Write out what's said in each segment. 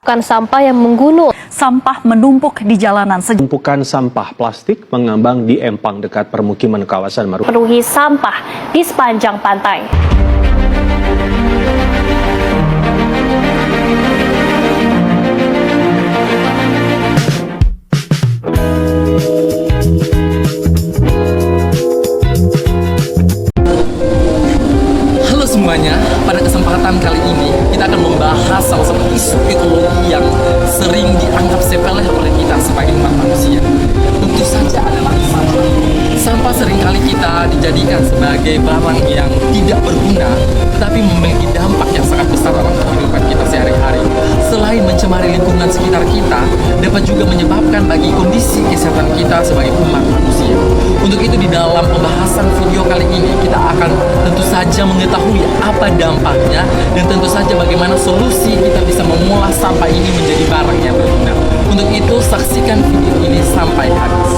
Tumpukan sampah yang menggunung. Sampah menumpuk di jalanan. Tumpukan sampah plastik mengambang di empang dekat permukiman kawasan Marunda. Penuhi sampah di sepanjang pantai. Halo semuanya, pada kesempatan kali ini kita akan membahas salah satu isu ekologi yang sering dianggap sepele oleh kita sebagai umat manusia. Tentu saja adalah sampah. Sampah seringkali kita dijadikan sebagai barang yang tidak berguna, tetapi memiliki dampak yang sangat besar dalam kehidupan kita sehari-hari. Selain mencemari lingkungan sekitar kita, dapat juga menyebabkan bagi kondisi kesehatan kita sebagai umat manusia. Untuk itu di dalam pembahasan video kali ini kita akan tentu saja mengetahui apa dampaknya dan tentu saja bagaimana solusi kita bisa mengolah sampah ini menjadi barang yang berguna. Untuk itu saksikan video ini sampai habis.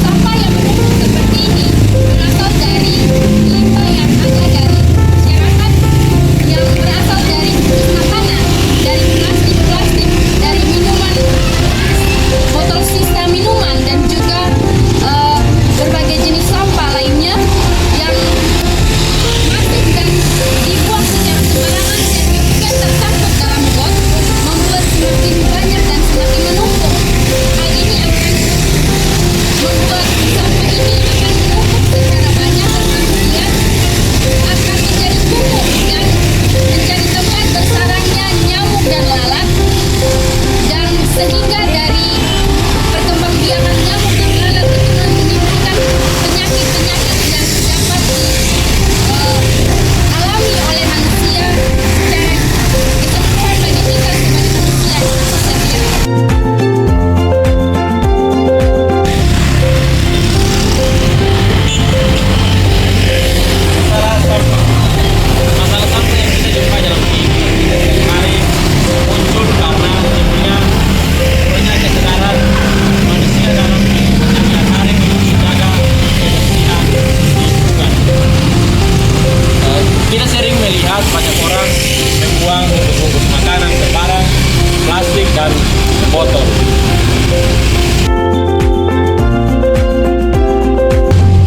Sampah yang menumpuk seperti ini berasal dari limbah yang ada dari masyarakat, yang berasal dari makanan, dari plastik, dari minuman, botol sisa minuman, dan juga berbagai jenis sampah lainnya yang masuk dan dibuang secara sembarangan dan kemudian tersangkut dalam got, membuat semakin banyak dan semakin menumpuk. Hal ini akan membuat sampah ini akan menumpuk secara banyak dan kemudian akan menjadi kumuh dan menjadi tempat bersarangnya nyamuk dan lalat, dan sehingga dari perkembangbiakan nyamuk dan lalat itu menimbulkan penyakit-penyakit yang dapat dialami oleh manusia secara keseluruhan bagi kita sebagai manusia. Masalah sampah yang kita jumpai dalam kemarin muncul karena tentunya banyak kesadaran manusia dalam setiap hari untuk menjaga kebersihan lingkungan. Kita sering melihat banyak orang membuang bungkus makanan sembarang, plastik dan botol.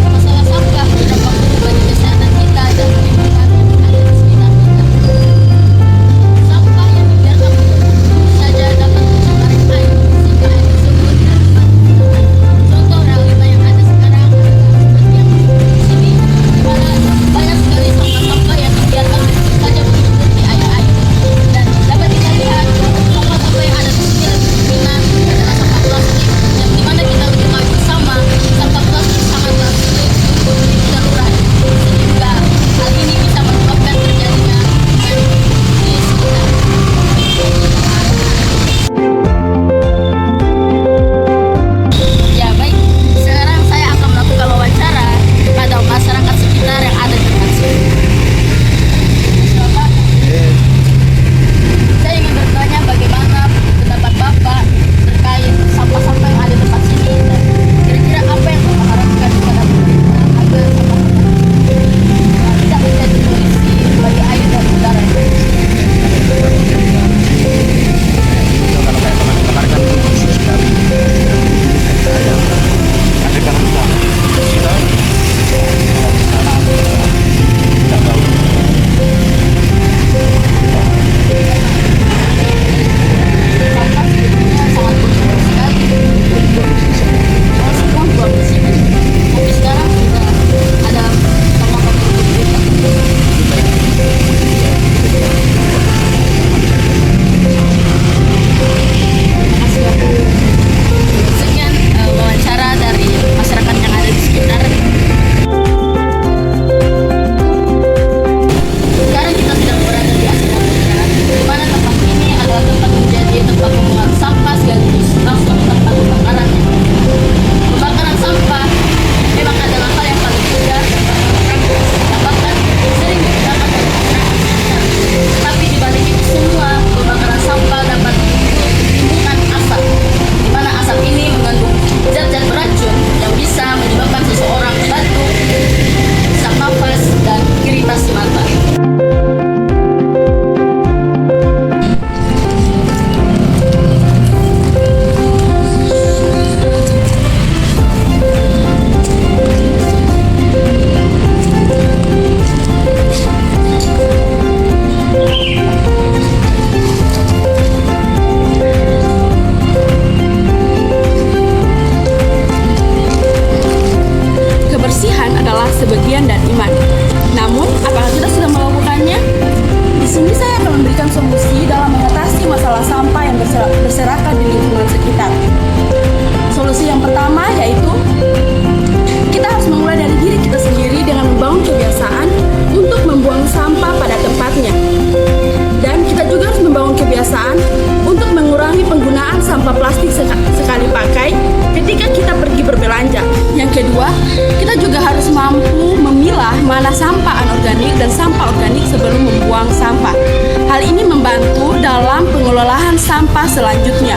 Masalah sampah berdampak buruk bagi kesehatan kita dan lingkungan yang ada di sekitar kita. Sampah yang dibiarkan begitu saja dapat mencemari air sehingga air tersebut dapat digunakan. Contoh realita yang ada sekarang adalah seperti yang di sini, di mana banyak sekali sampah-sampah yang dibiarkan begitu saja mengikuti air, dan dapat kita lihat sampah-sampah yang ada di sini lebih dominan adalah sampah plastik penggunaan sampah plastik sekali pakai ketika kita pergi berbelanja. Yang kedua, kita juga harus mampu memilah mana sampah anorganik dan sampah organik sebelum membuang sampah. Hal ini membantu dalam pengelolaan sampah selanjutnya.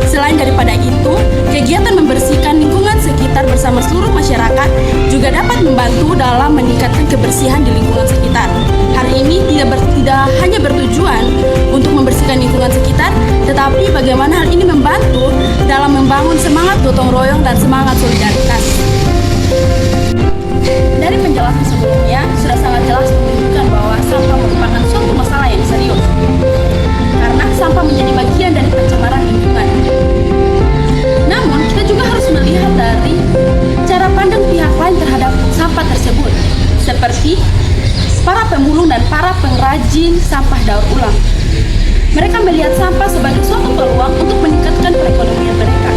Selain daripada itu, kegiatan membersihkan lingkungan sekitar bersama seluruh masyarakat juga dapat membantu dalam meningkatkan kebersihan di lingkungan sekitar. Hal ini tidak hanya bertujuan untuk membersihkan lingkungan sekitar, tetapi bagaimana hal ini membantu dalam membangun semangat gotong royong dan semangat solidaritas. Dari penjelasan sebelumnya, sudah sangat jelas menunjukkan bahwa sampah merupakan suatu masalah yang serius. Karena sampah menjadi bagian dari pencemaran lingkungan. Namun, kita juga harus melihat dari cara pandang pihak lain terhadap sampah tersebut, seperti para pemulung dan para pengrajin sampah daur ulang. Mereka melihat sampah sebagai suatu peluang untuk meningkatkan perekonomian mereka.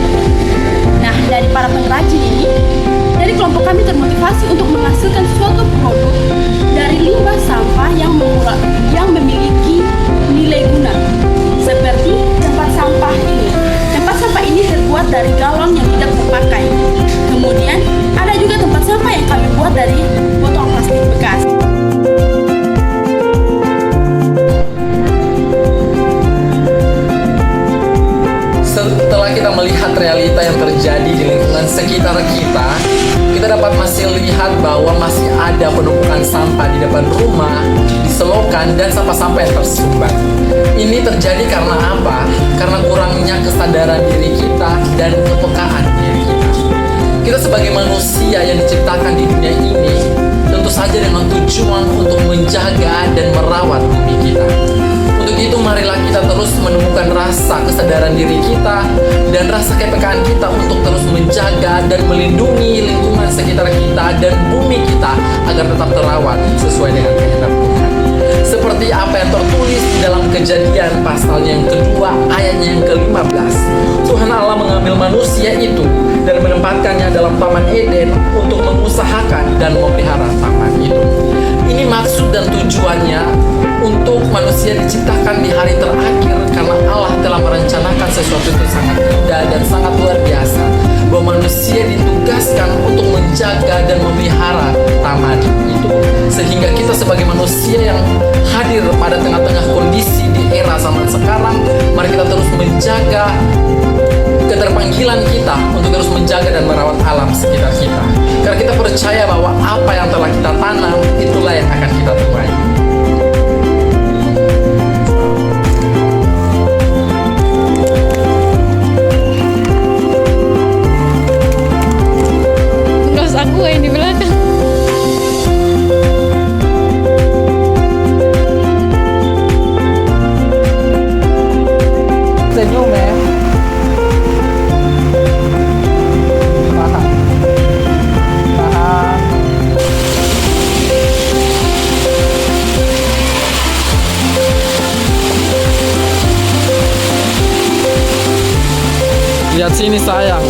Nah, dari para pengrajin ini, dari kelompok kami termotivasi untuk menghasilkan suatu produk dari limbah sampah yang memiliki nilai guna, seperti tempat sampah ini. Tempat sampah ini terbuat dari galon yang tidak terpakai. Kemudian ada juga tempat sampah yang kami buat dari botol plastik bekas. Setelah kita melihat realita yang terjadi di lingkungan sekitar kita, kita dapat masih lihat bahwa masih ada penumpukan sampah di depan rumah, di selokan, dan sampah-sampah yang tersumbat. Ini terjadi karena apa? Karena kurangnya kesadaran diri kita dan kepekaan diri kita. Kita sebagai manusia yang diciptakan di dunia ini, tentu saja dengan tujuan untuk menjaga dan merawat bumi kita. Untuk itu marilah kita terus menemukan rasa kesadaran diri kita dan rasa kepekaan kita untuk terus menjaga dan melindungi lingkungan sekitar kita dan bumi kita agar tetap terawat sesuai dengan kehendak Tuhan. Seperti apa yang tertulis di dalam Kejadian pasalnya yang kedua ayatnya yang ke-15. Tuhan Allah mengambil manusia itu dan menempatkannya dalam Taman Eden untuk mengusahakan dan memelihara taman itu. Ini maksud dan tujuannya untuk manusia diciptakan di hari terakhir karena Allah telah merencanakan sesuatu yang sangat indah dan sangat luar biasa, bahwa manusia ditugaskan untuk menjaga dan memelihara taman itu. Sehingga kita sebagai manusia yang hadir pada tengah-tengah kondisi di era zaman sekarang, mari kita terus menjaga keterpanggilan kita untuk terus menjaga dan merawat alam sekitar kita. Karena kita percaya bahwa apa yang telah kita tanam, itulah yang akan kita tuai. Terus aku yang di belakang. Senyum ya. Lihat sini sayang.